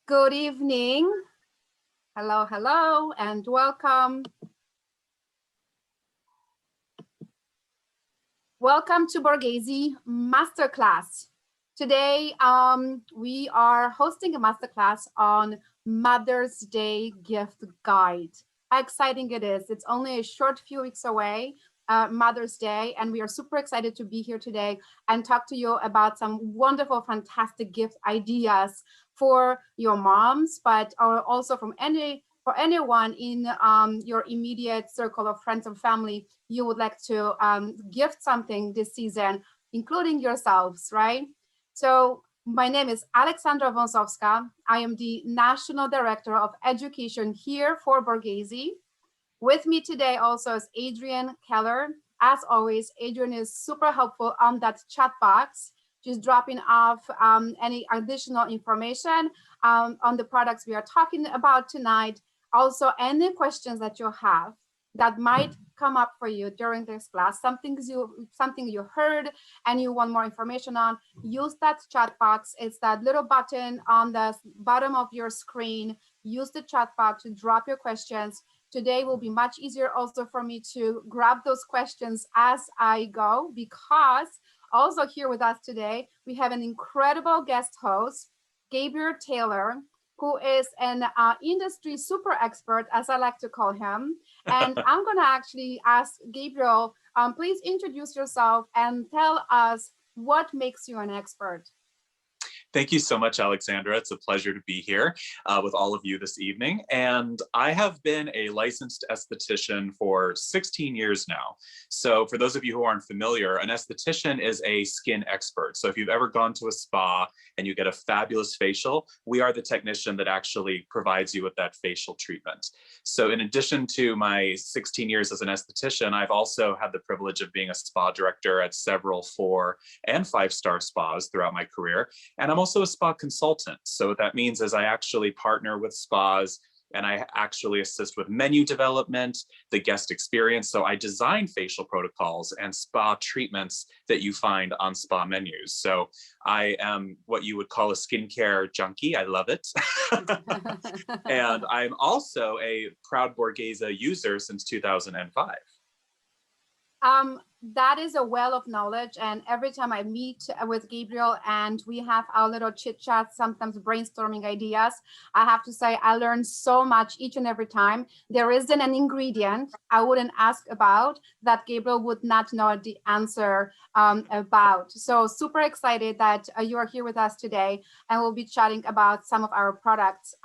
Good evening. Hello, hello, and welcome. Welcome to Borghese Masterclass. Today, we are hosting a masterclass on Mother's Day gift guide. How exciting it is. It's only a short few weeks away, Mother's Day, and we are super excited to be here today and talk to you about some wonderful, fantastic gift ideas for your moms, but also for anyone in your immediate circle of friends and family you would like to gift something this season, including yourselves, right? So my name is Aleksandra. I am the National Director of Education here for Borghese. With me today also is Adrian Keller. As always, Adrian is super helpful on that chat box. She's dropping off any additional information on the products we are talking about tonight. Also, any questions that you have that might come up for you during this class, something you heard and you want more information on, use that chat box. It's that little button on the bottom of your screen. Use the chat box to drop your questions. Today will be much easier also for me to grab those questions as I go, because also here with us today, we have an incredible guest host, Gabriel Taylor, who is an industry super expert, as I like to call him. And I'm going to actually ask Gabriel, please introduce yourself and tell us what makes you an expert. Thank you so much, Aleksandra. It's a pleasure to be here with all of you this evening. And I have been a licensed esthetician for 16 years now. So for those of you who aren't familiar, an esthetician is a skin expert. So if you've ever gone to a spa and you get a fabulous facial, we are the technician that actually provides you with that facial treatment. So in addition to my 16 years as an esthetician, I've also had the privilege of being a spa director at several 4- and 5-star spas throughout my career. And I'm also a spa consultant. So what that means is I actually partner with spas and I actually assist with menu development, the guest experience. So I design facial protocols and spa treatments that you find on spa menus. So I am what you would call a skincare junkie. I love it. And I'm also a proud Borghese user since 2005. That is a well of knowledge, and every time I meet with Gabriel and we have our little chit chat, sometimes brainstorming ideas, I have to say I learn so much each and every time. There isn't an ingredient I wouldn't ask about that Gabriel would not know the answer about. So super excited that you are here with us today, and we'll be chatting about some of our products.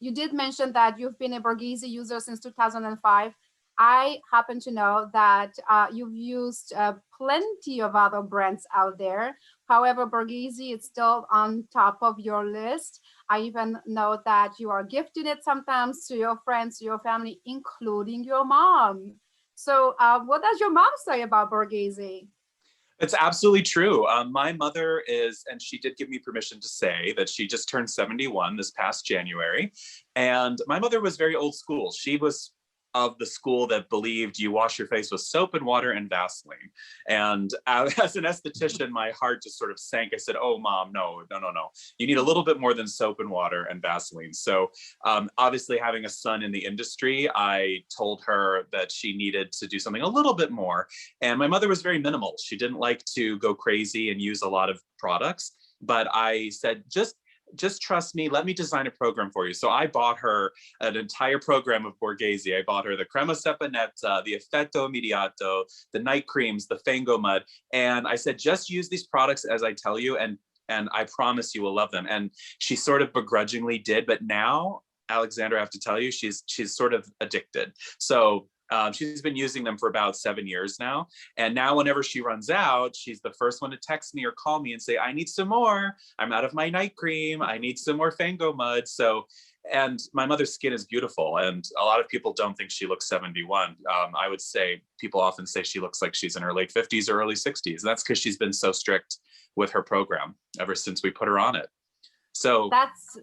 You did mention that you've been a Borghese user since 2005. I happen to know that you've used plenty of other brands out there. However, Borghese is still on top of your list. I even know that you are gifting it sometimes to your friends, to your family, including your mom. So what does your mom say about Borghese? It's absolutely true. My mother is, and she did give me permission to say that she just turned 71 this past January. And my mother was very old school. She was of the school that believed you wash your face with soap and water and Vaseline. And as an esthetician, my heart just sort of sank. I said, oh, Mom, no. You need a little bit more than soap and water and Vaseline. So obviously having a son in the industry, I told her that she needed to do something a little bit more. And my mother was very minimal. She didn't like to go crazy and use a lot of products. But I said, just trust me, let me design a program for you. So I bought her an entire program of Borghese. I bought her the Crema Saponetta, the Effetto Immediato, the night creams, the Fango Mud. And I said, just use these products as I tell you, and I promise you will love them. And she sort of begrudgingly did, but now, Aleksandra, I have to tell you, she's sort of addicted. So she's been using them for about 7 years now. And now whenever she runs out, she's the first one to text me or call me and say, I need some more. I'm out of my night cream. I need some more Fango Mud. So, and my mother's skin is beautiful. And a lot of people don't think she looks 71. I would say people often say she looks like she's in her late 50s or early 60s. And that's because she's been so strict with her program ever since we put her on it. So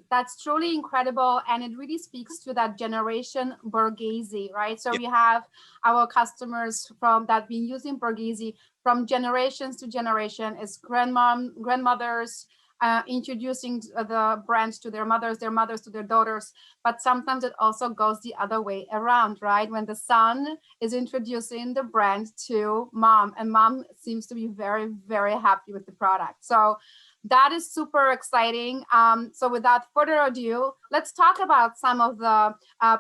that's truly incredible, and it really speaks to that generation Borghese, right? So we have our customers from that been using Borghese from generations to generation. It's grandmothers, introducing the brands to their mothers to their daughters, but sometimes it also goes the other way around, right? When the son is introducing the brand to mom, and mom seems to be very, very happy with the product. So that is super exciting. So without further ado, let's talk about some of the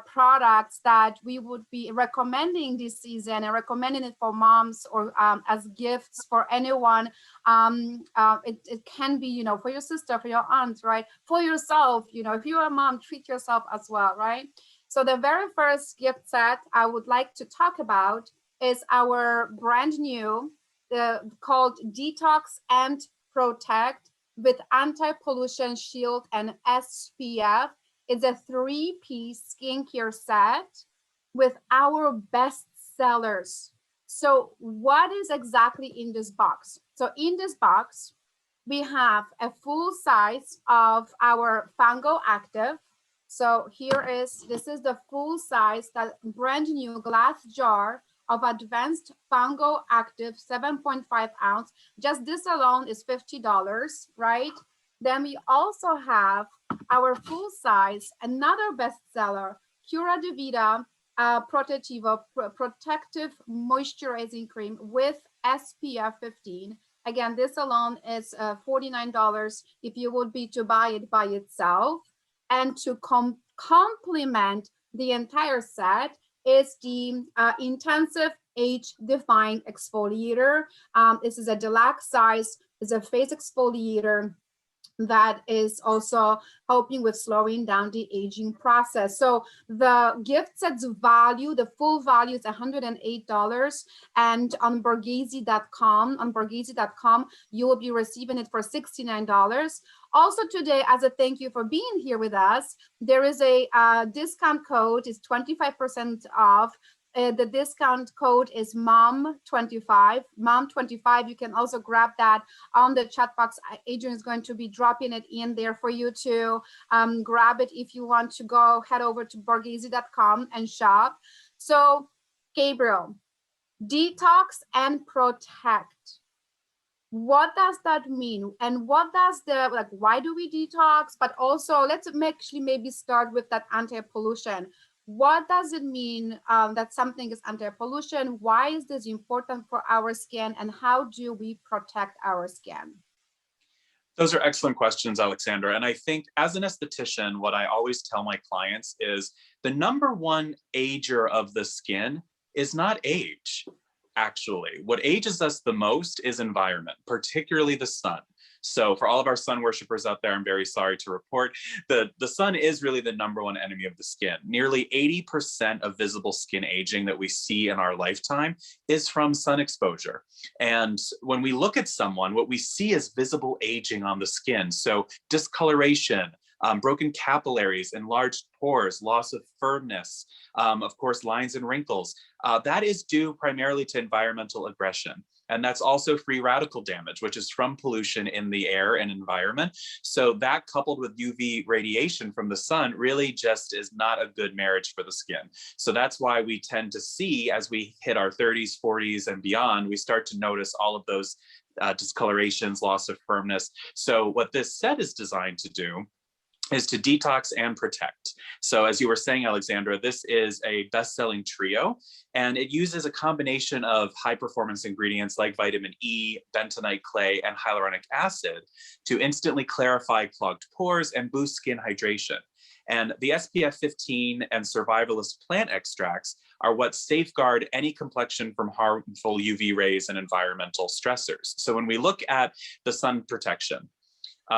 products that we would be recommending this season and recommending it for moms or as gifts for anyone. It can be, you know, for your sister, for your aunt, right? For yourself, you know, if you're a mom, treat yourself as well, right? So the very first gift set I would like to talk about is our brand new called Detox and Protect with anti-pollution shield and SPF. It's a 3-piece skincare set with our best sellers. So what is exactly in this box? So in this box, we have a full size of our Fango Active. So this is the full size, that brand new glass jar of advanced Fango Active 7.5 ounce. Just this alone is $50, right? Then we also have our full size, another bestseller, Cura de Vida Protectivo Protective Moisturizing Cream with SPF 15. Again, this alone is $49 if you would be to buy it by itself. And to complement the entire set is the Intensive Age Defying Exfoliator. This is a deluxe size, it's a face exfoliator that is also helping with slowing down the aging process. So the gift set's value, the full value is $108. And on Borghese.com, you will be receiving it for $69. Also today, as a thank you for being here with us, there is a discount code, it's 25% off. The discount code is MOM25. MOM25. You can also grab that on the chat box. Adrian is going to be dropping it in there for you to grab it if you want to go head over to Borghese.com and shop. So, Gabriel, detox and protect. What does that mean? And what does why do we detox? But also, let's actually maybe start with that anti-pollution. What does it mean that something is anti-pollution? Why is this important for our skin? And how do we protect our skin? Those are excellent questions, Aleksandra. And I think as an esthetician, what I always tell my clients is the number one ager of the skin is not age. Actually, what ages us the most is environment, particularly the sun. So for all of our sun worshipers out there, I'm very sorry to report the sun is really the number one enemy of the skin. Nearly 80% of visible skin aging that we see in our lifetime is from sun exposure. And when we look at someone, what we see is visible aging on the skin. So discoloration, broken capillaries, enlarged pores, loss of firmness, of course, lines and wrinkles. That is due primarily to environmental aggression. And that's also free radical damage, which is from pollution in the air and environment. So that coupled with UV radiation from the sun really just is not a good marriage for the skin. So that's why we tend to see, as we hit our 30s, 40s, and beyond, we start to notice all of those discolorations, loss of firmness. So what this set is designed to do is to detox and protect. So as you were saying, Aleksandra, this is a best-selling trio, and it uses a combination of high-performance ingredients like vitamin E, bentonite clay, and hyaluronic acid to instantly clarify clogged pores and boost skin hydration. And the SPF 15 and survivalist plant extracts are what safeguard any complexion from harmful UV rays and environmental stressors. So when we look at the sun protection,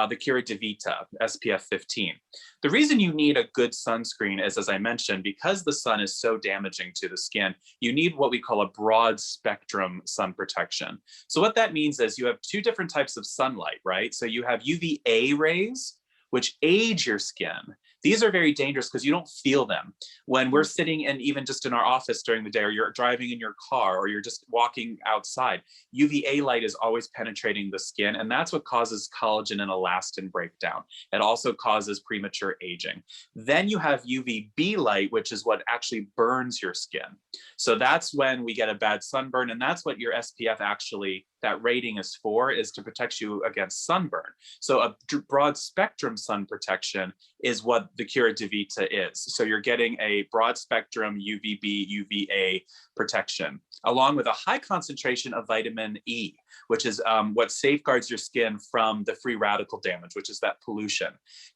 the Cura de Vita SPF 15. The reason you need a good sunscreen is, as I mentioned, because the sun is so damaging to the skin, you need what we call a broad spectrum sun protection. So what that means is you have two different types of sunlight, right? So you have UVA rays, which age your skin. These are very dangerous because you don't feel them. When we're sitting and even just in our office during the day, or you're driving in your car, or you're just walking outside, UVA light is always penetrating the skin, and that's what causes collagen and elastin breakdown. It also causes premature aging. Then you have UVB light, which is what actually burns your skin. So that's when we get a bad sunburn, and that's what your SPF actually that rating is for is to protect you against sunburn. So a broad spectrum sun protection is what the Curadivita is. So you're getting a broad spectrum UVB, UVA protection, along with a high concentration of vitamin E, which is what safeguards your skin from the free radical damage, which is that pollution.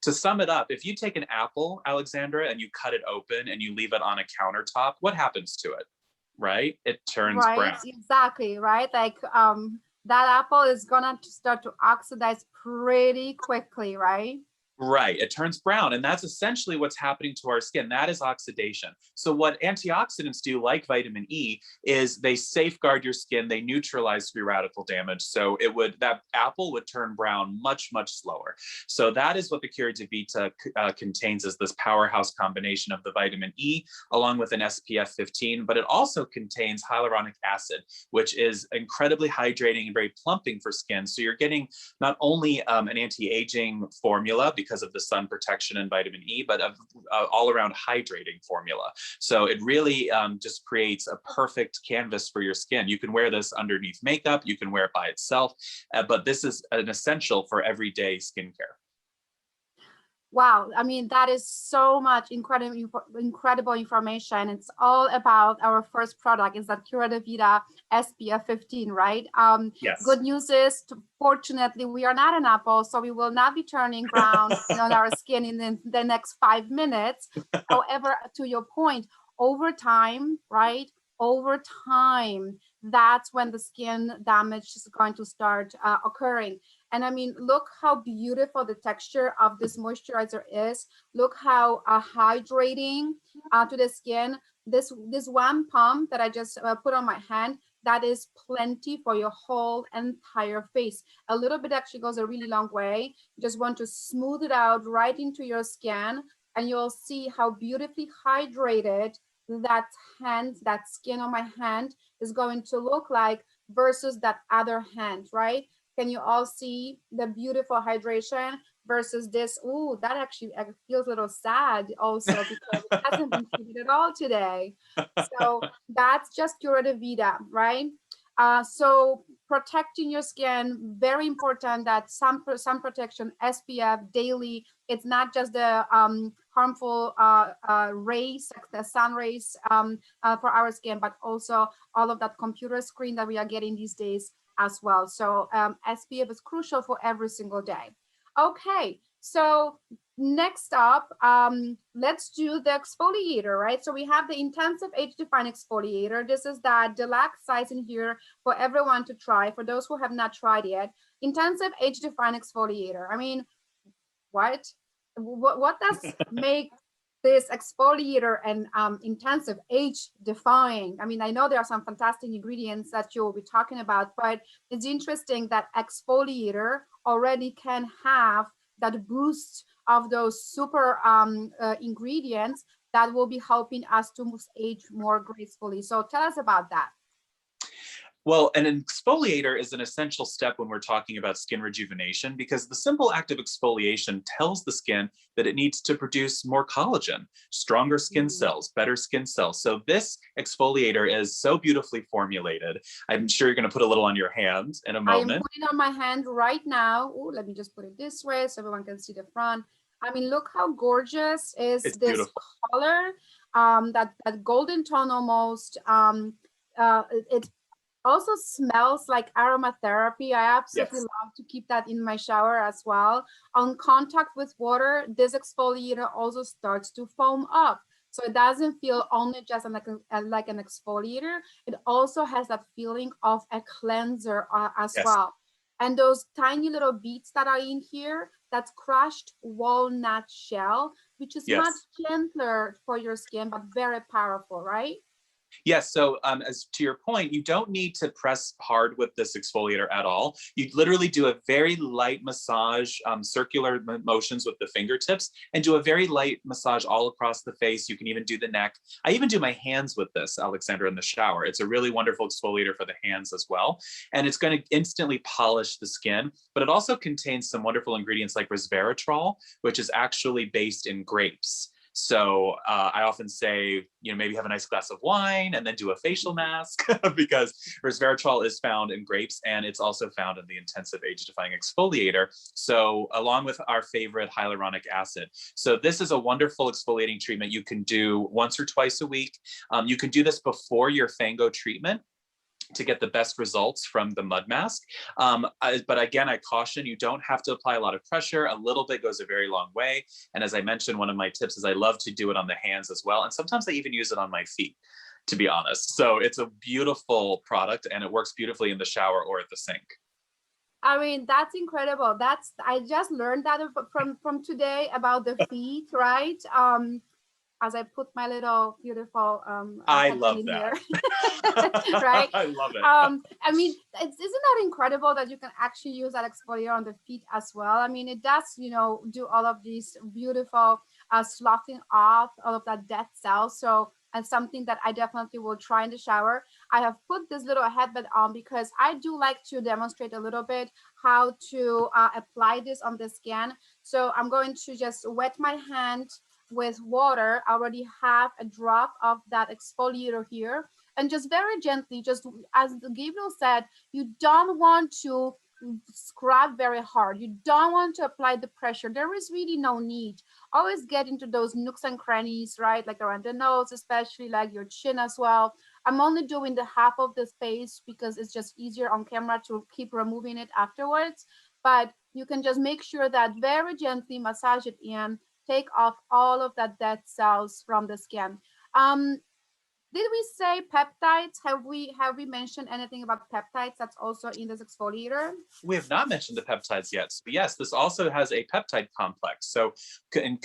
To sum it up, if you take an apple, Aleksandra, and you cut it open and you leave it on a countertop, what happens to it? Right? It turns Right, brown. exactly, right? Like that apple is gonna start to oxidize pretty quickly, right? Right, it turns brown, and that's essentially what's happening to our skin. That is oxidation. So what antioxidants do, like vitamin E, is they safeguard your skin, they neutralize free radical damage. So that apple would turn brown much, much slower. So that is what the Curadivita contains, is this powerhouse combination of the vitamin E along with an SPF 15, but it also contains hyaluronic acid, which is incredibly hydrating and very plumping for skin. So you're getting not only an anti-aging formula because of the sun protection and vitamin E, but all around hydrating formula. So it really just creates a perfect canvas for your skin. You can wear this underneath makeup, you can wear it by itself, but this is an essential for everyday skincare. Wow, I mean, that is so much incredible information. It's all about our first product, is that Curadivita SPF 15, right? Yes. Good news is, fortunately, we are not an apple, so we will not be turning brown on our skin in the next 5 minutes. However, to your point, over time, right? Over time, that's when the skin damage is going to start occurring. And I mean, look how beautiful the texture of this moisturizer is. Look how hydrating to the skin. This one pump that I just put on my hand, that is plenty for your whole entire face. A little bit actually goes a really long way. You just want to smooth it out right into your skin, and you'll see how beautifully hydrated that skin on my hand is going to look like versus that other hand, right? Can you all see the beautiful hydration versus this? Ooh, that actually feels a little sad also, because it hasn't been treated at all today. So that's just Curadivita, right? So protecting your skin, very important that sun protection, SPF daily. It's not just the harmful rays, like the sun rays for our skin, but also all of that computer screen that we are getting these days as well. So SPF is crucial for every single day. Okay, so next up, let's do the exfoliator, right? So we have the intensive age-defying exfoliator. This is that deluxe size in here for everyone to try, for those who have not tried yet. Intensive age-defying exfoliator. I mean, what does make this exfoliator and intensive age defying? I mean, I know there are some fantastic ingredients that you'll be talking about, but it's interesting that exfoliator already can have that boost of those super ingredients that will be helping us to age more gracefully. So tell us about that. Well, an exfoliator is an essential step when we're talking about skin rejuvenation, because the simple act of exfoliation tells the skin that it needs to produce more collagen, stronger skin cells, better skin cells. So this exfoliator is so beautifully formulated. I'm sure you're going to put a little on your hand in a moment. I am putting on my hand right now. Ooh, let me just put it this way so everyone can see the front. I mean, look how gorgeous is this beautiful color. That golden tone almost. It also smells like aromatherapy. I absolutely love to keep that in my shower as well. On contact with water, this exfoliator also starts to foam up. So it doesn't feel only just like an exfoliator. It also has that feeling of a cleanser as well. And those tiny little beads that are in here, that's crushed walnut shell, which is much gentler for your skin, but very powerful, right? Yes. So as to your point, you don't need to press hard with this exfoliator at all. You literally do a very light massage, circular motions with the fingertips, and do a very light massage all across the face. You can even do the neck. I even do my hands with this, Aleksandra, in the shower. It's a really wonderful exfoliator for the hands as well. And it's going to instantly polish the skin, but it also contains some wonderful ingredients like resveratrol, which is actually based in grapes. So I often say, maybe have a nice glass of wine and then do a facial mask because resveratrol is found in grapes and it's also found in the intensive age-defying exfoliator. So along with our favorite hyaluronic acid. So this is a wonderful exfoliating treatment you can do once or twice a week. You can do this before your Fango treatment to get the best results from the mud mask. But again, I caution you don't have to apply a lot of pressure. A little bit goes a very long way. And as I mentioned, one of my tips is I love to do it on the hands as well. And sometimes I even use it on my feet, to be honest. So it's a beautiful product and it works beautifully in the shower or at the sink. I mean, that's incredible. I just learned that from today about the feet, right? As I put my little beautiful I headband love in that. here, right? I love it. I mean, isn't that incredible that you can actually use that exfoliator on the feet as well? I mean, it does, do all of these beautiful sloughing off all of that dead cells. So, and something that I definitely will try in the shower. I have put this little headband on because I do like to demonstrate a little bit how to apply this on the skin. So I'm going to just wet my hand with water. I already have a drop of that exfoliator here, and just very gently, just as Gabriel said, you don't want to scrub very hard. You don't want to apply the pressure. There is really no need. Always get into those nooks and crannies, right? Like around the nose, especially like your chin as well. I'm only doing the half of the space because it's just easier on camera to keep removing it afterwards. But you can just make sure that very gently massage it in, take off all of that dead cells from the skin. Did we say peptides? Have we mentioned anything about peptides that's also in this exfoliator? We have not mentioned the peptides yet. So yes, this also has a peptide complex. So in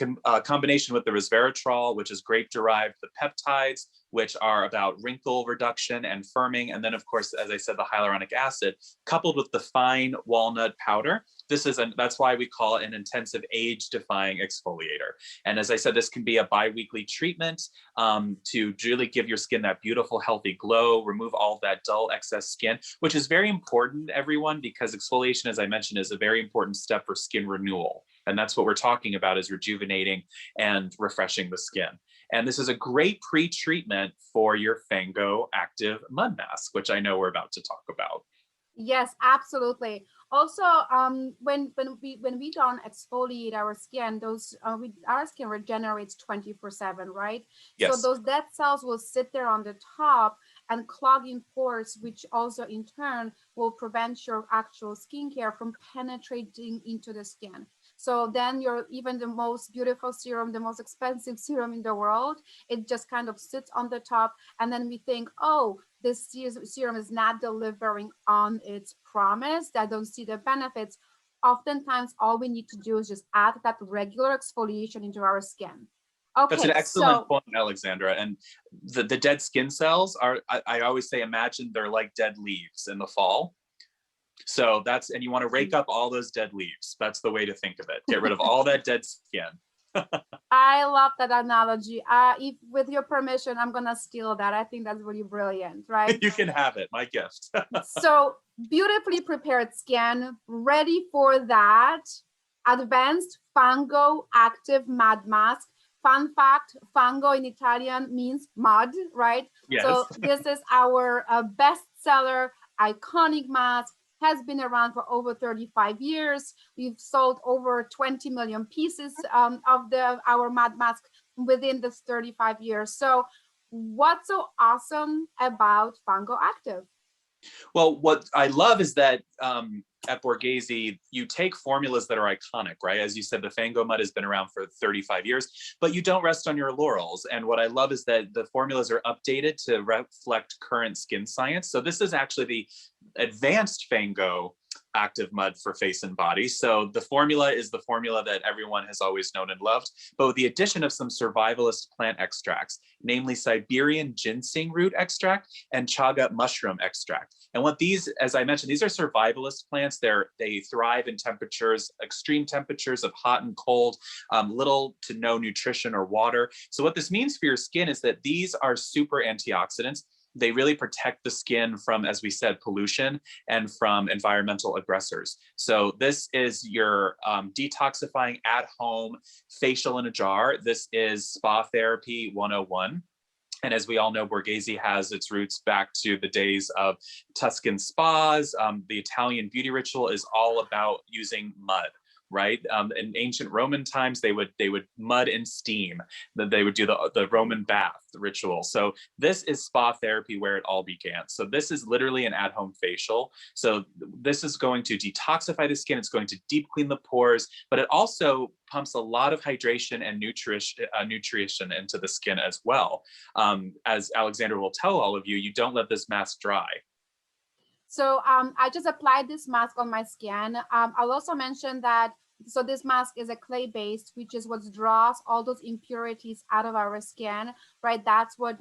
combination with the resveratrol, which is grape derived, the peptides, which are about wrinkle reduction and firming. And then of course, as I said, the hyaluronic acid coupled with the fine walnut powder. That's why we call it an intensive age-defying exfoliator. And as I said, this can be a bi-weekly treatment to really give your skin that beautiful, healthy glow, remove all that dull excess skin, which is very important, everyone, because exfoliation, as I mentioned, is a very important step for skin renewal. And that's what we're talking about, is rejuvenating and refreshing the skin. And this is a great pre-treatment for your Fango Active Mud Mask, which I know we're about to talk about. Yes, absolutely. Also, when we don't exfoliate our skin, our skin regenerates 24/7, right? Yes. So those dead cells will sit there on the top and clogging pores, which also in turn will prevent your actual skincare from penetrating into the skin. So then even the most beautiful serum, the most expensive serum in the world, it just kind of sits on the top. And then we think, oh, this serum is not delivering on its promise. I don't see the benefits. Oftentimes, all we need to do is just add that regular exfoliation into our skin. Okay, that's an excellent point, Aleksandra. And the dead skin cells are, I always say, imagine they're like dead leaves in the fall. So and you want to rake up all those dead leaves. That's the way to think of it. Get rid of all that dead skin. I love that analogy. If with your permission, I'm gonna steal that. I think that's really brilliant, right? You can have it, my gift. So beautifully prepared skin, ready for that advanced Fango Active Mud Mask. Fun fact, Fango in Italian means mud, right? Yes. So this is our bestseller, iconic mask. Has been around for over 35 years. We've sold over 20 million pieces of our mud mask within this 35 years. So what's so awesome about Fango Active? Well, what I love is that at Borghese, you take formulas that are iconic, right? As you said, the Fango mud has been around for 35 years, but you don't rest on your laurels. And what I love is that the formulas are updated to reflect current skin science. So this is actually the advanced Fango Active Mud for face and body. So the formula is the formula that everyone has always known and loved, but with the addition of some survivalist plant extracts, namely Siberian ginseng root extract and chaga mushroom extract. And what these, as I mentioned, these are survivalist plants. They thrive in temperatures, extreme temperatures of hot and cold, little to no nutrition or water. So what this means for your skin is that these are super antioxidants. they really protect the skin from, as we said, pollution and from environmental aggressors. So this is your detoxifying at home facial in a jar. This is Spa Therapy 101. And as we all know, Borghese has its roots back to the days of Tuscan spas. The Italian beauty ritual is all about using mud, right? In ancient Roman times, they would mud and steam. They would do the Roman bath ritual. So this is spa therapy where it all began. So this is literally an at-home facial. So this is going to detoxify the skin. It's going to deep clean the pores, but it also pumps a lot of hydration and nutrition into the skin as well. As Aleksandra will tell all of you, you don't let this mask dry. So I just applied this mask on my skin. I'll also mention that, so this mask is a clay based, which is what draws all those impurities out of our skin, right? That's what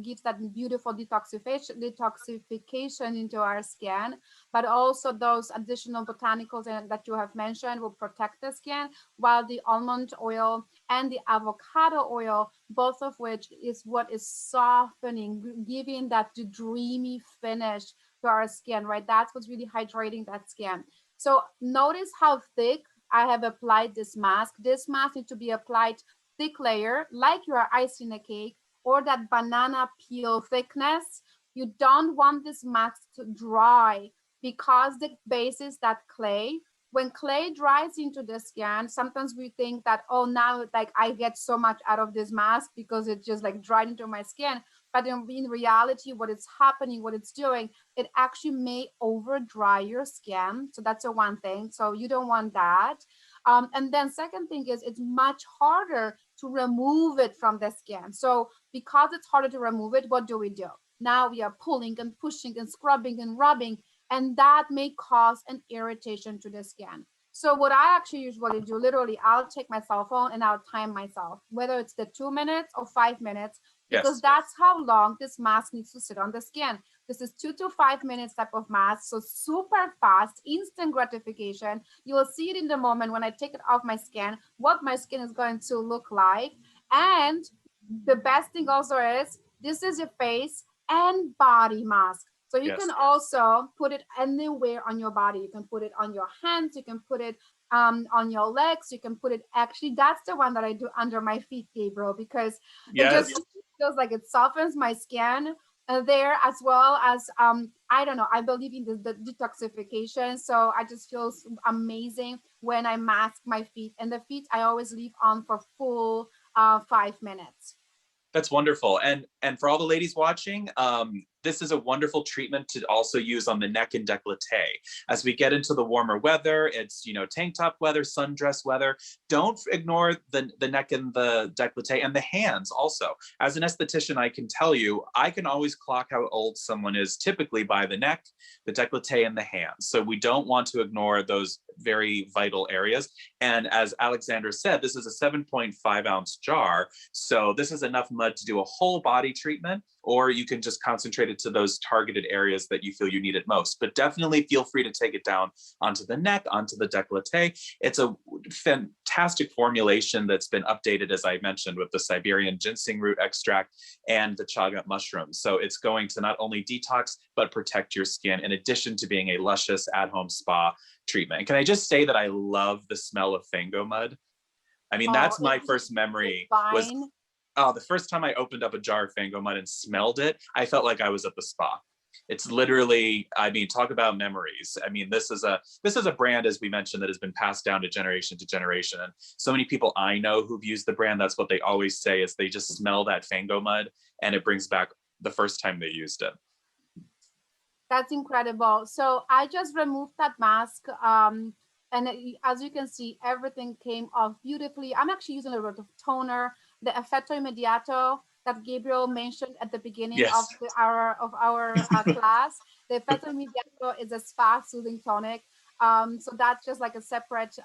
gives that beautiful detoxification into our skin. But also those additional botanicals that you have mentioned will protect the skin, while the almond oil and the avocado oil, both of which is what is softening, giving that dreamy finish to our skin, right? That's what's really hydrating that skin. So notice how thick I have applied this mask. This mask needs to be applied thick layer, like you are icing a cake, or that banana peel thickness. You don't want this mask to dry, because the base is that clay. When clay dries into the skin, sometimes we think that, oh, now like I get so much out of this mask because it just like dried into my skin. But in reality, what is happening, what it's doing, it actually may over dry your skin. So that's a one thing. So you don't want that. And then second thing is, it's much harder to remove it from the skin. So because it's harder to remove it, what do? Now we are pulling and pushing and scrubbing and rubbing, and that may cause an irritation to the skin. So what I actually usually do, literally, I'll take my cell phone and I'll time myself, whether it's the 2 minutes or 5 minutes, because Yes. that's how long this mask needs to sit on the skin. This is 2 to 5 minutes type of mask, so super fast, instant gratification. You will see it in the moment when I take it off my skin, what my skin is going to look like. And the best thing also is, this is a face and body mask. So you Yes. can also put it anywhere on your body. You can put it on your hands. You can put it on your legs. You can put it, actually, that's the one that I do under my feet, Gabriel, because it Yes. just feels like it softens my skin there, as well as, I don't know, I believe in the detoxification. So I just feel amazing when I mask my feet. And the feet I always leave on for full 5 minutes. That's wonderful. And for all the ladies watching, this is a wonderful treatment to also use on the neck and décolleté. As we get into the warmer weather, it's, tank top weather, sundress weather. Don't ignore the neck and the décolleté and the hands also. As an esthetician, I can tell you, I can always clock how old someone is typically by the neck, the décolleté, and the hands. So we don't want to ignore those very vital areas. And as Aleksandra said, this is a 7.5 ounce jar. So this is enough mud to do a whole body treatment, or you can just concentrate it to those targeted areas that you feel you need it most. But definitely feel free to take it down onto the neck, onto the décolleté. It's a fantastic formulation that's been updated, as I mentioned, with the Siberian ginseng root extract and the chaga mushroom. So it's going to not only detox, but protect your skin, in addition to being a luscious at-home spa treatment. And can I just say that I love the smell of fango mud? I mean, that's my first memory was, the first time I opened up a jar of fango mud and smelled it, I felt like I was at the spa. It's literally, I mean, talk about memories. I mean, this is a brand, as we mentioned, that has been passed down to generation. And so many people I know who've used the brand, that's what they always say, is they just smell that fango mud and it brings back the first time they used it. That's incredible. So I just removed that mask. And as you can see, everything came off beautifully. I'm actually using a little bit of toner, the effetto immediato that Gabriel mentioned at the beginning of Yes. our class. The effetto immediato is a spa soothing tonic. So that's just like a separate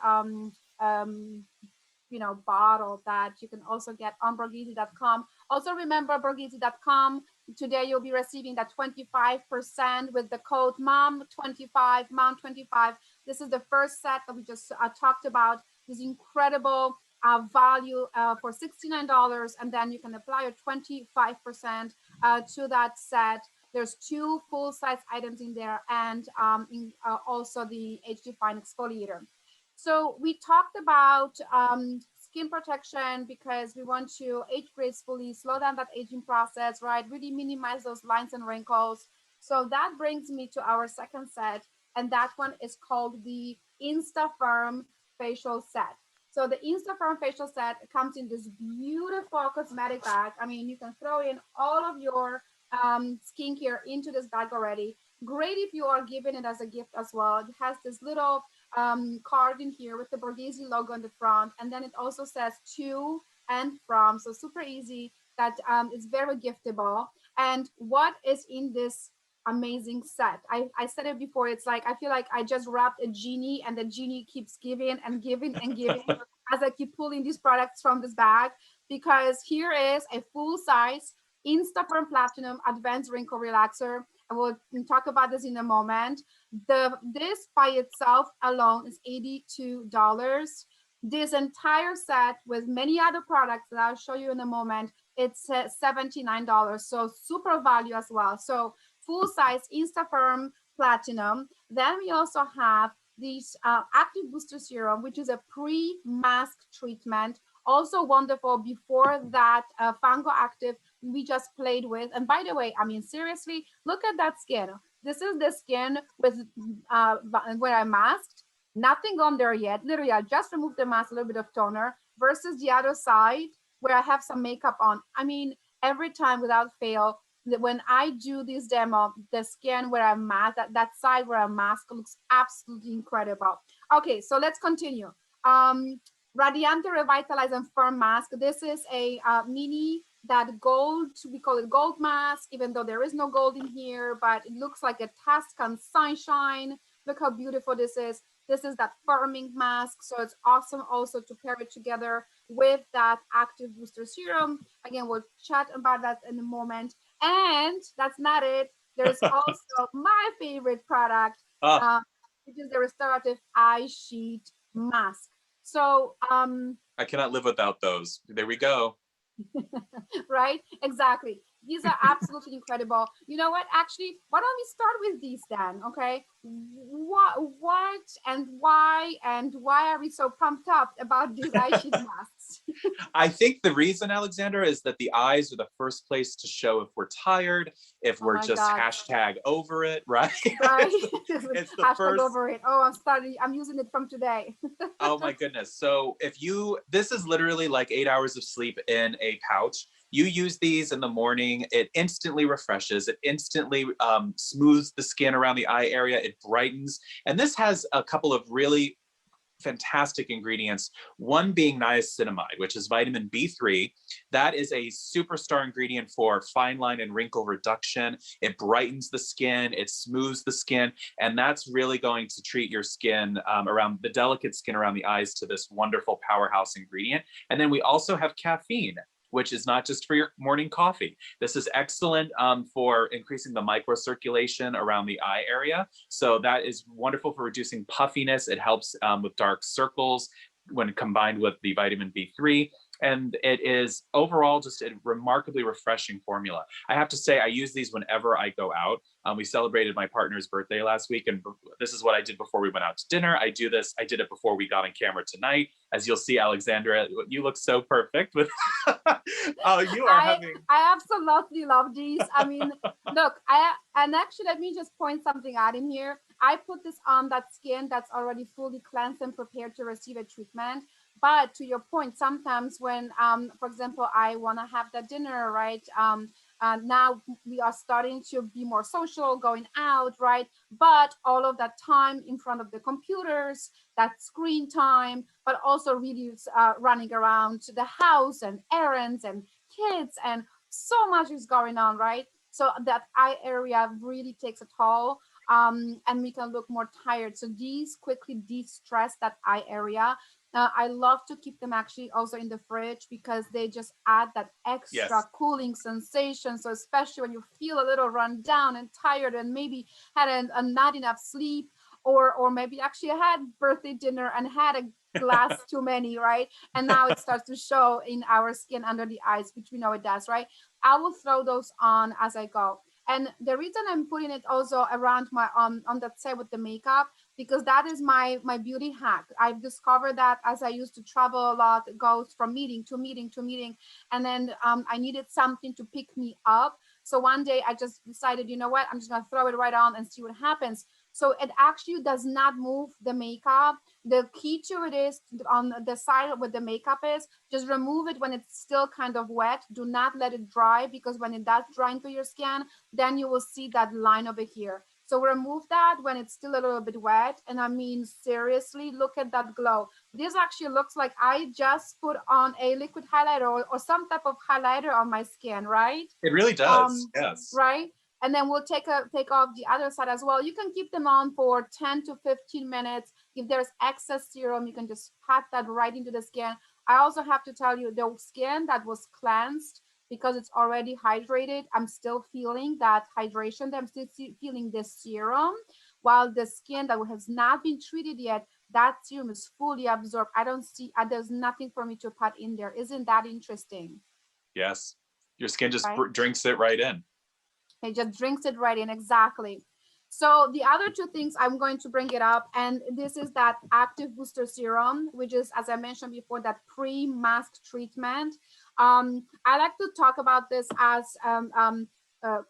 bottle that you can also get on Borghese.com. Also remember, Borghese.com, today you'll be receiving that 25% with the code MOM25, MOM25. This is the first set that we just talked about, this incredible value for $69, and then you can apply your 25% to that set. There's two full-size items in there, and also the HD Fine exfoliator. So we talked about skin protection because we want to age gracefully, slow down that aging process, right? Really minimize those lines and wrinkles. So that brings me to our second set, and that one is called the InstaFirm facial set. So the InstaFirm facial set comes in this beautiful cosmetic bag. I mean, you can throw in all of your skincare into this bag already. Great if you are giving it as a gift as well. It has this little card in here with the Borghese logo on the front, and then it also says to and from. So super easy. That is very giftable. And what is in this amazing set? I said it before. It's like I feel like I just wrapped a genie, and the genie keeps giving and giving and giving as I keep pulling these products from this bag. Because here is a full size Instaperm Platinum Advanced Wrinkle Relaxer. I will talk about this in a moment. This by itself alone is $82. This entire set with many other products that I'll show you in a moment, it's $79. So super value as well. So full size Instafirm Platinum. Then we also have this Active Booster Serum, which is a pre-mask treatment. Also wonderful before that Fango Active we just played with. And by the way, I mean, seriously, look at that skin. This is the skin with where I masked. Nothing on there yet. Literally, I just removed the mask, a little bit of toner, versus the other side where I have some makeup on. I mean, every time without fail, when I do this demo, the skin where I mask, that side where I mask looks absolutely incredible. Okay, so let's continue. Radiante Revitalize and Firm Mask. This is a mini that gold, we call it gold mask, even though there is no gold in here, but it looks like a Tuscan sunshine. Look how beautiful this is. This is that firming mask. So it's awesome also to pair it together with that Active Booster Serum. Again, we'll chat about that in a moment. And that's not it. There's also my favorite product, which is the Restorative Eye Sheet Mask. So I cannot live without those. There we go. right? Exactly. These are absolutely incredible. You know what? Actually, why don't we start with these then? Okay. What and why are we so pumped up about these eye sheet masks? I think the reason, Aleksandra, is that the eyes are the first place to show if we're tired, if we're just hashtag over it, right? Right. It's the hashtag first over it. Oh, I'm using it from today. Oh my goodness. So this is literally like 8 hours of sleep in a pouch. You use these in the morning, it instantly refreshes, it instantly smooths the skin around the eye area, it brightens. And this has a couple of really fantastic ingredients, one being niacinamide, which is vitamin B3. That is a superstar ingredient for fine line and wrinkle reduction. It brightens the skin, it smooths the skin, and that's really going to treat your skin around the delicate skin around the eyes to this wonderful powerhouse ingredient. And then we also have caffeine, which is not just for your morning coffee. This is excellent for increasing the microcirculation around the eye area. So that is wonderful for reducing puffiness. It helps with dark circles when combined with the vitamin B3. And it is overall just a remarkably refreshing formula. I have to say, I use these whenever I go out. We celebrated my partner's birthday last week, and this is what I did before we went out to dinner. I did it before we got on camera tonight. As you'll see, Aleksandra, you look so perfect with oh, you are having I absolutely love these. I mean, look, and actually let me just point something out in here. I put this on that skin that's already fully cleansed and prepared to receive a treatment. But to your point, sometimes when, for example, I want to have that dinner, right? Now we are starting to be more social, going out, right? But all of that time in front of the computers, that screen time, but also really running around the house and errands and kids, and so much is going on, right? So that eye area really takes a toll. And we can look more tired. So these quickly de-stress that eye area. I love to keep them actually also in the fridge because they just add that extra cooling sensation. So especially when you feel a little run down and tired and maybe had a not enough sleep, or maybe actually had birthday dinner and had a glass too many, right? And now it starts to show in our skin under the eyes, which we know it does, right? I will throw those on as I go. And the reason I'm putting it also around my on that side with the makeup, because that is my beauty hack. I've discovered that as I used to travel a lot, it goes from meeting to meeting to meeting, and then I needed something to pick me up. So one day I just decided, you know what, I'm just gonna throw it right on and see what happens. So it actually does not move the makeup. The key to it is on the side where the makeup is, just remove it when it's still kind of wet. Do not let it dry, because when it does dry into your skin, then you will see that line over here. So remove that when it's still a little bit wet. And I mean, seriously, look at that glow. This actually looks like I just put on a liquid highlighter or some type of highlighter on my skin, right? It really does. Yes. Right. And then we'll take off the other side as well. You can keep them on for 10 to 15 minutes. If there's excess serum, you can just pat that right into the skin. I also have to tell you, the skin that was cleansed, because it's already hydrated, I'm still feeling that hydration. I'm still feeling the serum, while the skin that has not been treated yet, that serum is fully absorbed. I don't see, there's nothing for me to put in there. Isn't that interesting? Yes. Your skin just Right? drinks it right in. It just drinks it right in, exactly. So the other two things I'm going to bring it up, and this is that active booster serum, which is, as I mentioned before, that pre-mask treatment. I like to talk about this as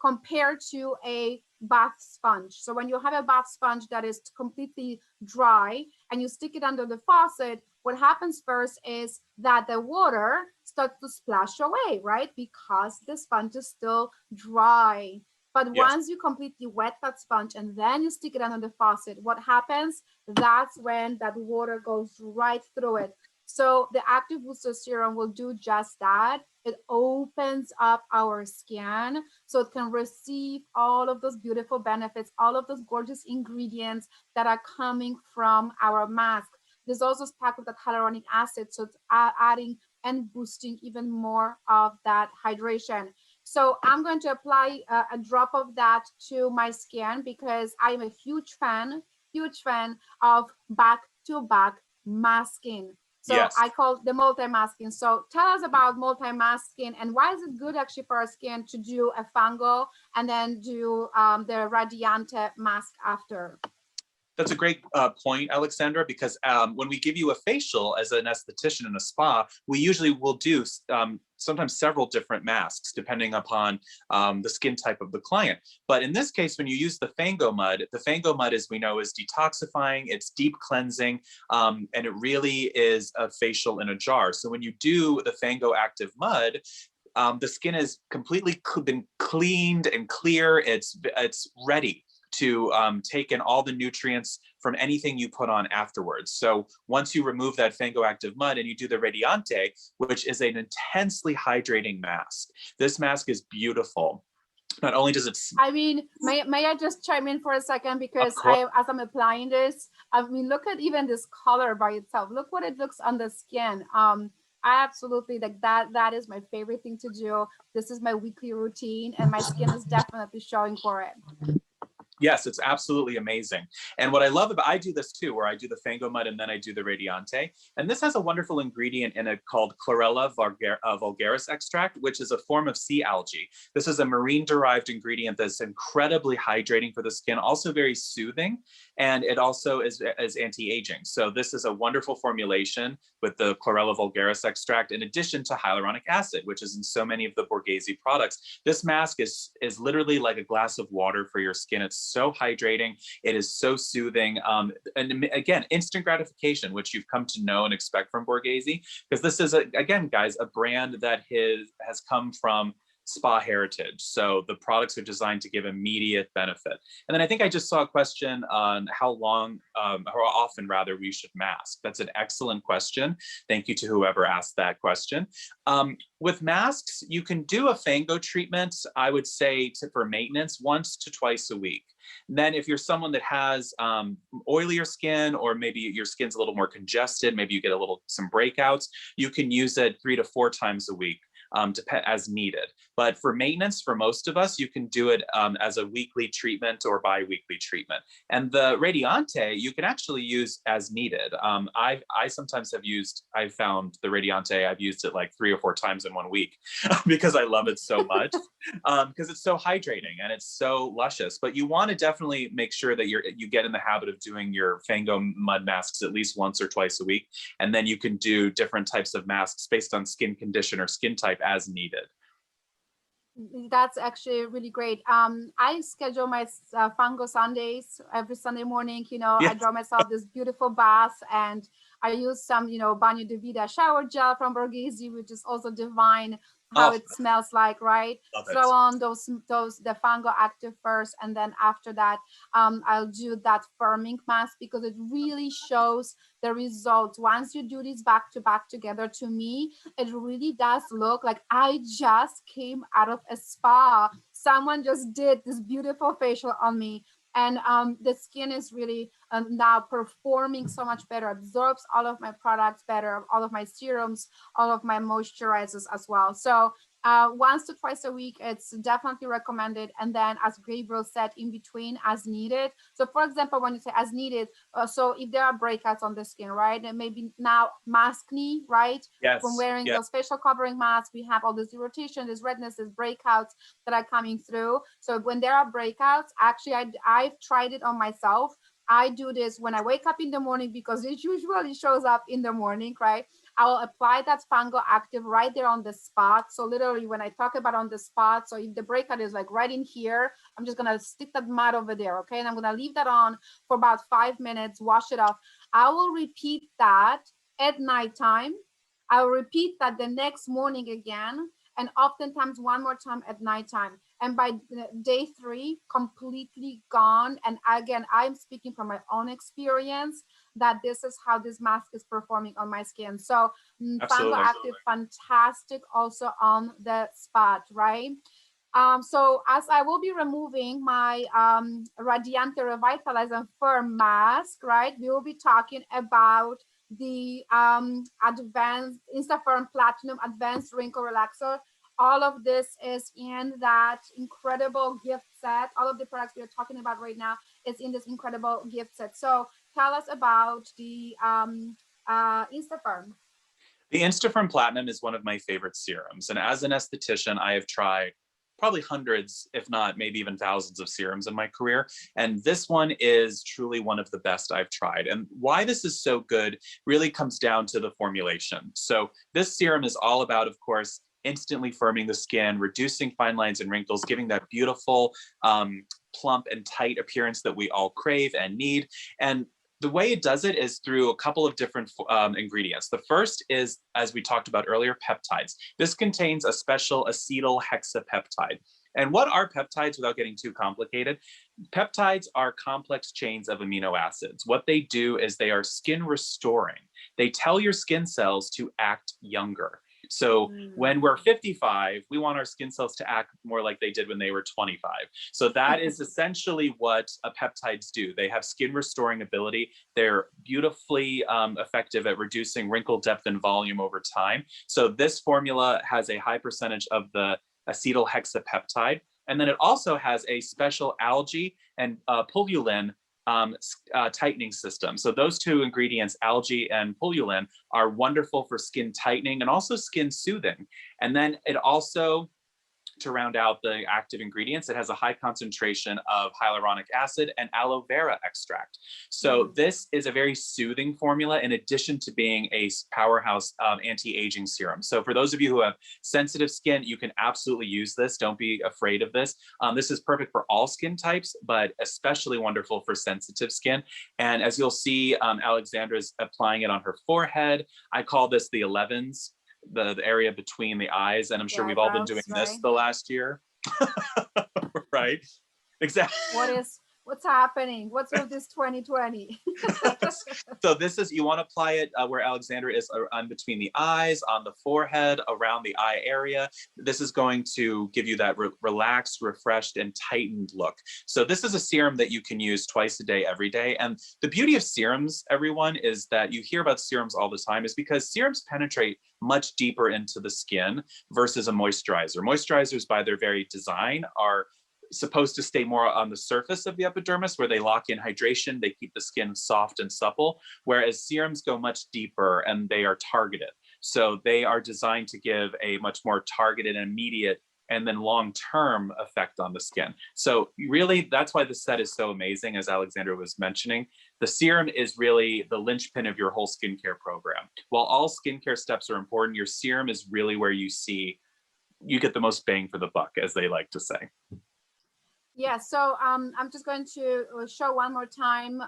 compared to a bath sponge. So when you have a bath sponge that is completely dry and you stick it under the faucet, what happens first is that the water starts to splash away, right? Because the sponge is still dry. But Yes. once you completely wet that sponge and then you stick it under the faucet, what happens? That's when that water goes right through it. So the active booster serum will do just that. It opens up our skin so it can receive all of those beautiful benefits, all of those gorgeous ingredients that are coming from our mask. There's also packed with that hyaluronic acid, so it's adding and boosting even more of that hydration. So I'm going to apply a drop of that to my skin, because I'm a huge fan of back-to-back masking. So Yes. I call the multi-masking. So tell us about multi-masking, and why is it good actually for our skin to do a fungo and then do the Radiante mask after? That's a great point, Aleksandra, because when we give you a facial as an esthetician in a spa, we usually will do sometimes several different masks depending upon the skin type of the client. But in this case, when you use the Fango mud, as we know, is detoxifying, it's deep cleansing, and it really is a facial in a jar. So when you do the Fango active mud, the skin has completely been cleaned and clear. It's ready to take in all the nutrients from anything you put on afterwards. So once you remove that Fango active mud and you do the Radiante, which is an intensely hydrating mask, this mask is beautiful. Not only does it, I mean, may I just chime in for a second, because as I'm applying this, I mean, look at even this color by itself. Look what it looks on the skin. I absolutely like that. That is my favorite thing to do. This is my weekly routine, and my skin is definitely showing for it. yes, it's absolutely amazing. And what I love about, I do this too, where I do the Fango mud and then I do the Radiante. And this has a wonderful ingredient in it called Chlorella vulgaris extract, which is a form of sea algae. This is a marine derived ingredient that's incredibly hydrating for the skin, also very soothing. And it also is anti-aging. So this is a wonderful formulation with the Chlorella vulgaris extract, in addition to hyaluronic acid, which is in so many of the Borghese products. This mask is literally like a glass of water for your skin. It's so hydrating. It is so soothing. And again, instant gratification, which you've come to know and expect from Borghese, because this is, again, guys, a brand that has come from spa heritage. So the products are designed to give immediate benefit. And then I think I just saw a question on how often rather we should mask. That's an excellent question. Thank you to whoever asked that question. With masks, you can do a Fango treatment, I would say, for maintenance, once to twice a week. And then if you're someone that has oilier skin, or maybe your skin's a little more congested, maybe you get some breakouts, you can use it 3 to 4 times a week. as needed. But for maintenance, for most of us, you can do it as a weekly treatment or bi-weekly treatment. And the Radiante, you can actually use as needed. I sometimes I've found the Radiante, I've used it like 3 or 4 times in 1 week because I love it so much, because it's so hydrating and it's so luscious. But you want to definitely make sure that you get in the habit of doing your Fango mud masks at least once or twice a week. And then you can do different types of masks based on skin condition or skin type as needed. That's actually really great. I schedule my Fango Sundays every Sunday morning. I Yes. draw myself this beautiful bath, and I use some, Bagno de Vida shower gel from Borghese, which is also divine. How Oh, it smells like, right? love it. Throw on the Fango Active first, and then after that, I'll do that firming mask because it really shows the results once you do these back to back together. To me, it really does look like I just came out of a spa. Someone just did this beautiful facial on me. And the skin is really now performing so much better, absorbs all of my products better, all of my serums, all of my moisturizers as well. So once to twice a week, it's definitely recommended. And then, as Gabriel said, in between as needed. So for example, when you say as needed, so if there are breakouts on the skin, right, and maybe now maskne, right, from Yes. wearing Yes. those facial covering masks, we have all this irritation, this redness, this breakouts that are coming through. So when there are breakouts, actually I've tried it on myself. I do this when I wake up in the morning because it usually shows up in the morning, right? I will apply that Fango Active right there on the spot. So literally when I talk about on the spot, so if the breakout is like right in here, I'm just gonna stick that mat over there, okay? And I'm gonna leave that on for about 5 minutes, wash it off. I will repeat that at nighttime. I will repeat that the next morning again, and oftentimes one more time at nighttime. And by day 3, completely gone. And again, I'm speaking from my own experience that this is how this mask is performing on my skin. So Fango Absolutely. Active, fantastic also on the spot, right? So as I will be removing my Radiante Revitalize and Firm mask, right, we will be talking about the advanced InstaFirm Platinum Advanced Wrinkle Relaxer. All of this is in that incredible gift set. All of the products we are talking about right now is in this incredible gift set. So tell us about the InstaFirm. The Instafirm Platinum is one of my favorite serums. And as an esthetician, I have tried probably hundreds, if not maybe even thousands of serums in my career. And this one is truly one of the best I've tried. And why this is so good really comes down to the formulation. So this serum is all about, of course, instantly firming the skin, reducing fine lines and wrinkles, giving that beautiful, plump and tight appearance that we all crave and need. And the way it does it is through a couple of different ingredients. The first is, as we talked about earlier, peptides. This contains a special acetyl hexapeptide. And what are peptides without getting too complicated? Peptides are complex chains of amino acids. What they do is they are skin restoring. They tell your skin cells to act younger. So when we're 55, we want our skin cells to act more like they did when they were 25. So that is essentially what peptides do. They have skin restoring ability. They're beautifully effective at reducing wrinkle depth and volume over time. So this formula has a high percentage of the acetyl hexapeptide. And then it also has a special algae and pullulan tightening system. So those two ingredients, algae and pullulan, are wonderful for skin tightening and also skin soothing. And then it also, to round out the active ingredients, it has a high concentration of hyaluronic acid and aloe vera extract. So this is a very soothing formula in addition to being a powerhouse anti-aging serum. So for those of you who have sensitive skin, you can absolutely use this. Don't be afraid of this. This is perfect for all skin types, but especially wonderful for sensitive skin. And as you'll see, Aleksandra is applying it on her forehead. I call this the 11s. The area between the eyes, and I'm sure we've all been doing this the last year. Right? Exactly. What's happening? What's with this 2020? So this is, you want to apply it where Aleksandra is, on between the eyes, on the forehead, around the eye area. This is going to give you that relaxed, refreshed, and tightened look. So this is a serum that you can use twice a day, every day. And the beauty of serums, everyone, is that you hear about serums all the time, is because serums penetrate much deeper into the skin versus a moisturizer. Moisturizers, by their very design, are supposed to stay more on the surface of the epidermis, where they lock in hydration, they keep the skin soft and supple, whereas serums go much deeper and they are targeted. So they are designed to give a much more targeted and immediate and then long-term effect on the skin. So really, that's why the set is so amazing, as Aleksandra was mentioning. The serum is really the linchpin of your whole skincare program. While all skincare steps are important, your serum is really where you get the most bang for the buck, as they like to say. Yeah, so I'm just going to show one more time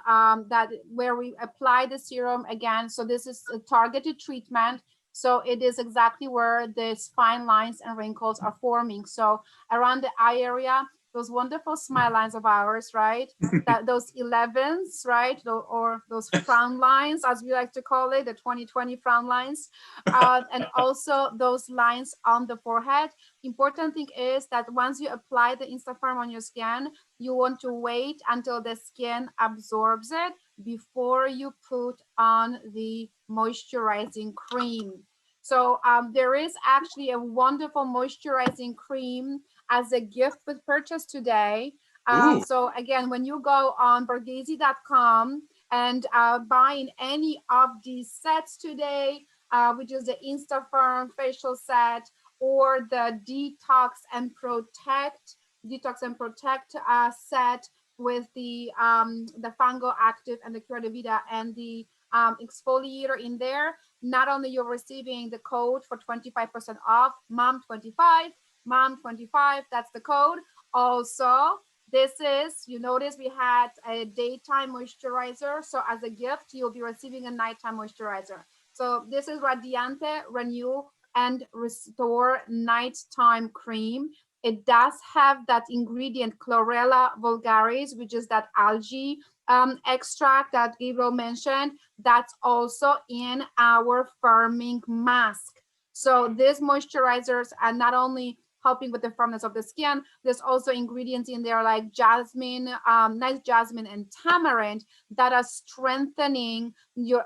that where we apply the serum again. So this is a targeted treatment. So it is exactly where these fine lines and wrinkles are forming. So around the eye area, those wonderful smile lines of ours, right? That those 11s, right? Or those frown lines, as we like to call it, the 2020 frown lines. And also those lines on the forehead. Important thing is that once you apply the Instafarm on your skin, you want to wait until the skin absorbs it before you put on the moisturizing cream. So there is actually a wonderful moisturizing cream as a gift with purchase today. Ooh. So again, when you go on Borghese.com and buying any of these sets today, which is the Instafarm facial set, or the detox and protect set with the fungal active and the Curadivida and the exfoliator in there. Not only you're receiving the code for 25% off, mom25, that's the code. Also, this is, you notice we had a daytime moisturizer, so as a gift you'll be receiving a nighttime moisturizer. So this is Radiante Renew and Restore Nighttime Cream. It does have that ingredient Chlorella vulgaris, which is that algae extract that Gabriel mentioned. That's also in our firming mask. So these moisturizers are not only helping with the firmness of the skin, there's also ingredients in there like jasmine, nice jasmine and tamarind that are strengthening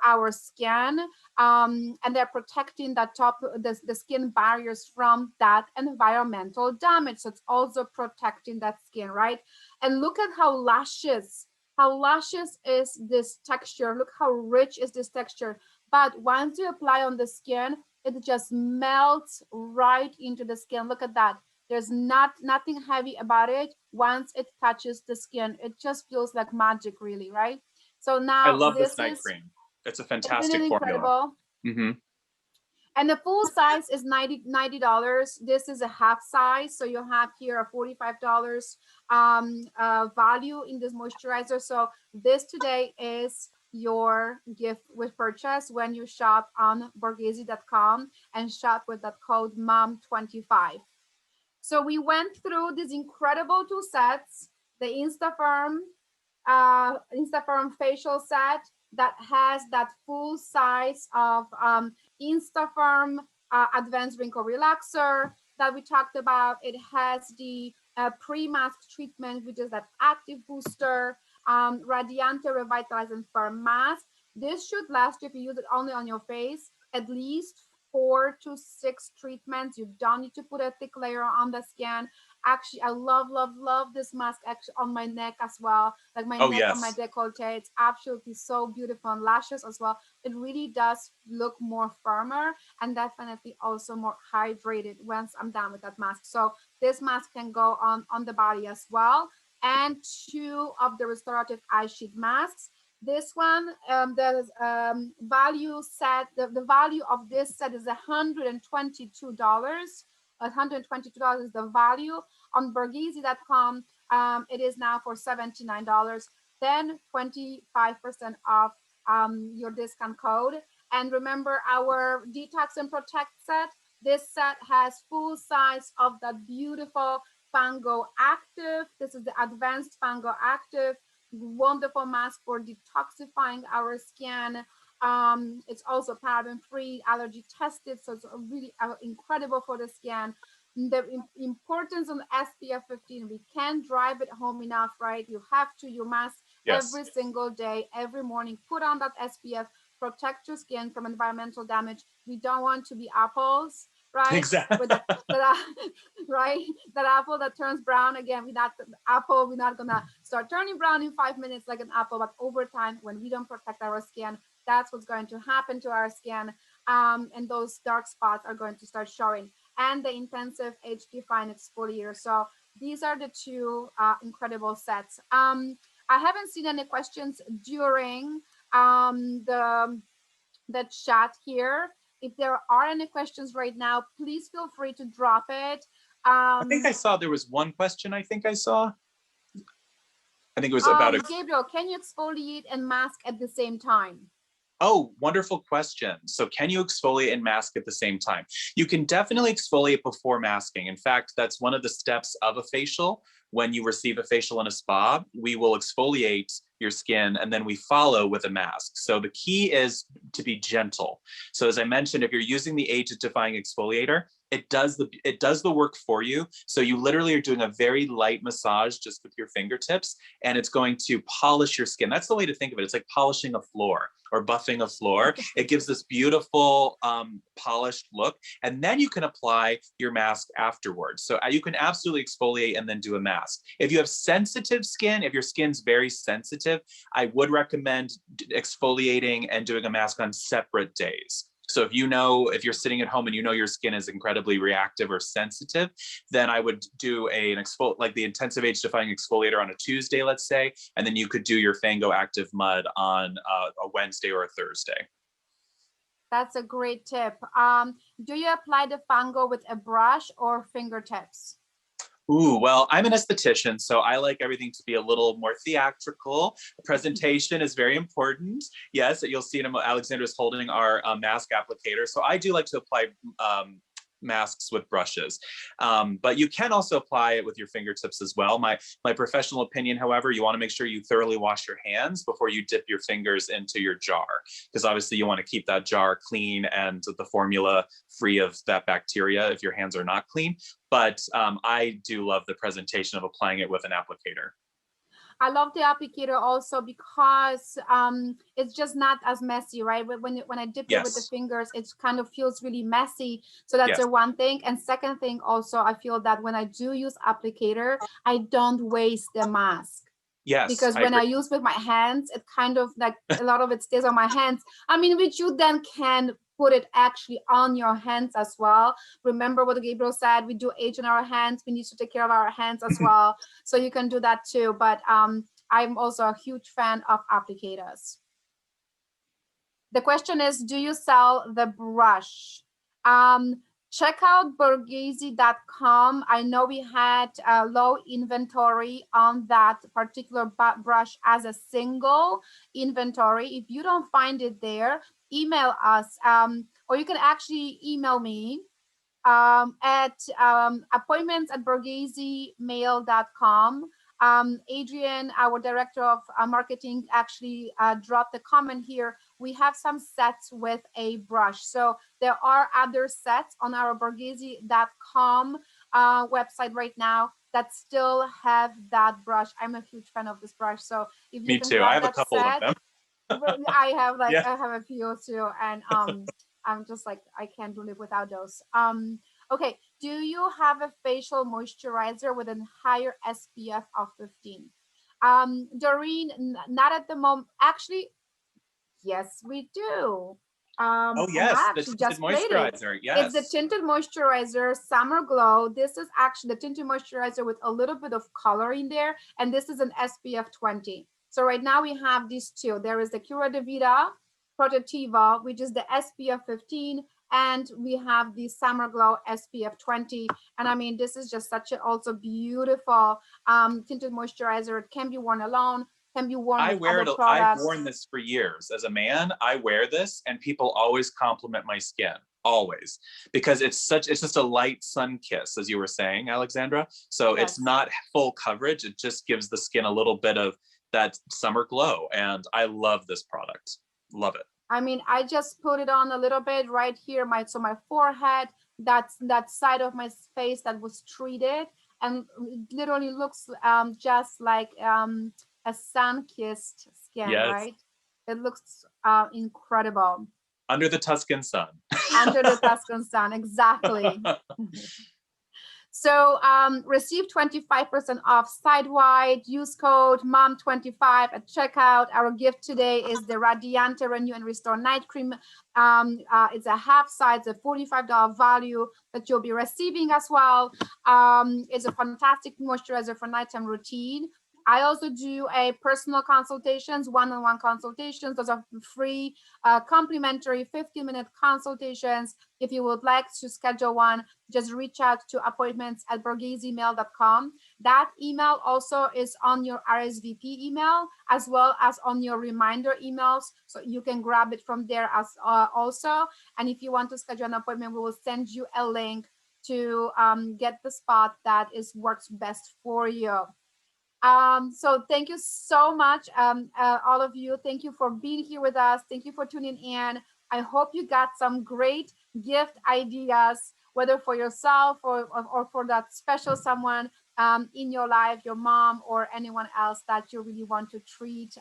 our skin, and they're protecting the skin barriers from that environmental damage. So it's also protecting that skin, right? And look at how luscious is this texture. Look how rich is this texture. But once you apply on the skin, it just melts right into the skin. Look at that. There's nothing heavy about it. Once it touches the skin, it just feels like magic, really, right? So I now love this this night is, cream. It's a isn't it fantastic formula. incredible? Mm-hmm. And the full size is $90. This is a half size, so you have here a $45 value in this moisturizer. So this today is your gift with purchase when you shop on Borghese.com and shop with that code MOM25. So we went through these incredible two sets, the Instafarm facial set that has that full size of Instafarm Advanced Wrinkle Relaxer that we talked about. It has the pre-mask treatment, which is that active booster, Radiante Revitalize and Firm Mask. This should last you, if you use it only on your face, at least 4 to 6 treatments. You don't need to put a thick layer on the skin. Actually, I love this mask actually on my neck as well, like my Oh, neck on my yes. decollete. It's absolutely so beautiful, and lashes as well. It really does look more firmer and definitely also more hydrated once I'm done with that mask. So this mask can go on the body as well. And 2 of the restorative eye sheet masks. This one, the value set, the value of this set is $122. $122 is the value. On Borghese.com, it is now for $79. Then 25% off your discount code. And remember our Detox and Protect set. This set has full size of that beautiful Fango Active. This is the advanced Fango Active. Wonderful mask for detoxifying our skin. It's also paraben-free, allergy tested, so it's really incredible for the skin. The importance on SPF 15, we can't drive it home enough, right? You have to, you mask Yes. every single day, every morning. Put on that SPF, protect your skin from environmental damage. We don't want to be apples, right? Exactly. With that, right? That apple that turns brown again. We're not apple. We're not gonna start turning brown in 5 minutes like an apple. But over time, when we don't protect our skin, that's what's going to happen to our skin, and those dark spots are going to start showing. And the intensive age define exfoliator. So these are the two incredible sets. I haven't seen any questions during the chat here. If there are any questions right now, please feel free to drop it. I think I saw there was one question. I think it was about Gabriel, can you exfoliate and mask at the same time? Oh, wonderful question. So can you exfoliate and mask at the same time? You can definitely exfoliate before masking. In fact, that's one of the steps of a facial. When you receive a facial in a spa, we will exfoliate your skin and then we follow with a mask. So the key is to be gentle. So as I mentioned, if you're using the age-defying exfoliator, it does the work for you. So you literally are doing a very light massage just with your fingertips, and it's going to polish your skin. That's the way to think of it. It's like polishing a floor or buffing a floor. It gives this beautiful polished look, and then you can apply your mask afterwards. So you can absolutely exfoliate and then do a mask. If you have sensitive skin, if your skin's very sensitive, I would recommend exfoliating and doing a mask on separate days. So if you're sitting at home and you know your skin is incredibly reactive or sensitive, then I would do like the intensive age defying exfoliator on a Tuesday, let's say, and then you could do your Fango Active Mud on a Wednesday or a Thursday. That's a great tip. Do you apply the Fango with a brush or fingertips? Ooh, well, I'm an esthetician, so I like everything to be a little more theatrical. Presentation is very important. Yes, you'll see Aleksandra is holding our mask applicator. So I do like to apply masks with brushes, but you can also apply it with your fingertips as well. My professional opinion, however, you want to make sure you thoroughly wash your hands before you dip your fingers into your jar, because obviously you want to keep that jar clean and the formula free of that bacteria if your hands are not clean. But I do love the presentation of applying it with an applicator. I love the applicator also because it's just not as messy, right? When I dip it with the fingers, it kind of feels really messy. So that's the one thing. And second thing also, I feel that when I do use applicator, I don't waste the mask. Yes. Because when I use with my hands, it kind of like a lot of it stays on my hands. I mean, which you then can put it actually on your hands as well. Remember what Gabriel said, we do age in our hands. We need to take care of our hands as well. So you can do that too. But I'm also a huge fan of applicators. The question is, do you sell the brush? Check out Borghese.com. I know we had low inventory on that particular brush as a single inventory. If you don't find it there, email us, or you can actually email me at appointments@borghesemail.com. Adrian, our director of marketing, actually dropped a comment here. We have some sets with a brush. So there are other sets on our Borghese.com website right now that still have that brush. I'm a huge fan of this brush. So if you Me too. I have a couple of them. I have I have a few too, and I'm just like, I can't do it without those. Okay, do you have a facial moisturizer with a higher SPF of 15? Doreen, not at the moment. Actually, yes, we do. Oh yes, the tinted moisturizer. Yes, it's the tinted moisturizer Summer Glow. This is actually the tinted moisturizer with a little bit of color in there, and this is an SPF 20. So right now we have these two. There is the Cura de Vida Protettiva, which is the SPF 15, and we have the Summer Glow SPF 20. And I mean, this is just such a also beautiful tinted moisturizer. It can be worn alone, can be worn with other products. I've worn this for years. As a man, I wear this and people always compliment my skin. always, because it's just a light sun kiss, as you were saying, Aleksandra. So it's Yes. not full coverage. It just gives the skin a little bit of that summer glow. And I love this product. Love it. I mean, I just put it on a little bit right here, my forehead, that's that side of my face that was treated, and it literally looks just like a sun-kissed skin, Yes. right? It looks incredible. Under the Tuscan sun. Under the Tuscan sun, exactly. So receive 25% off site-wide. Use code MOM25 at checkout. Our gift today is the Radiante Renew and Restore Night Cream. It's a half size, a $45 value that you'll be receiving as well. It's a fantastic moisturizer for nighttime routine. I also do a personal consultations, one-on-one consultations. Those are free, complimentary 15-minute consultations. If you would like to schedule one, just reach out to appointments@borgheseemail.com. That email also is on your RSVP email, as well as on your reminder emails. So you can grab it from there as also. And if you want to schedule an appointment, we will send you a link to get the spot that works best for you. So thank you so much, all of you. Thank you for being here with us. Thank you for tuning in. I hope you got some great gift ideas, whether for yourself or for that special someone in your life, your mom or anyone else that you really want to treat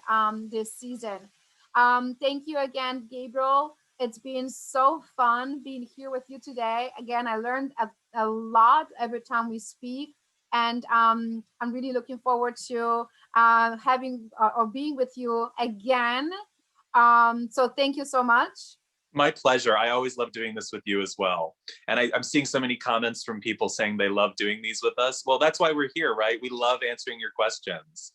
this season. Thank you again, Gabriel. It's been so fun being here with you today. Again, I learned a lot every time we speak. And I'm really looking forward to having or being with you again. So thank you so much. My pleasure. I always love doing this with you as well. And I'm seeing so many comments from people saying they love doing these with us. Well, that's why we're here, right? We love answering your questions.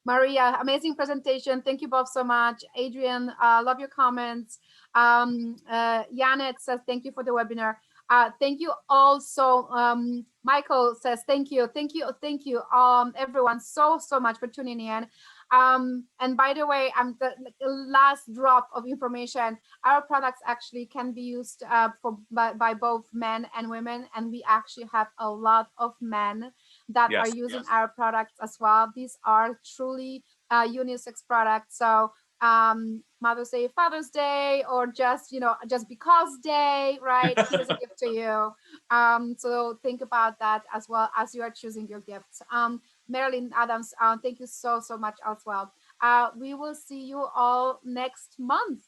Maria, amazing presentation. Thank you both so much. Adrian, love your comments. Janet says, thank you for the webinar. Thank you also. Michael says, thank you. Thank you. Thank you, everyone, so much for tuning in. And by the way, the last drop of information, our products actually can be used by both men and women. And we actually have a lot of men that are using our products as well. These are truly unisex products. So Mother's Day, Father's Day, or just just because day, right? Here's a gift to you. So think about that as well as you are choosing your gifts. Marilyn Adams, thank you so much as well. We will see you all next month.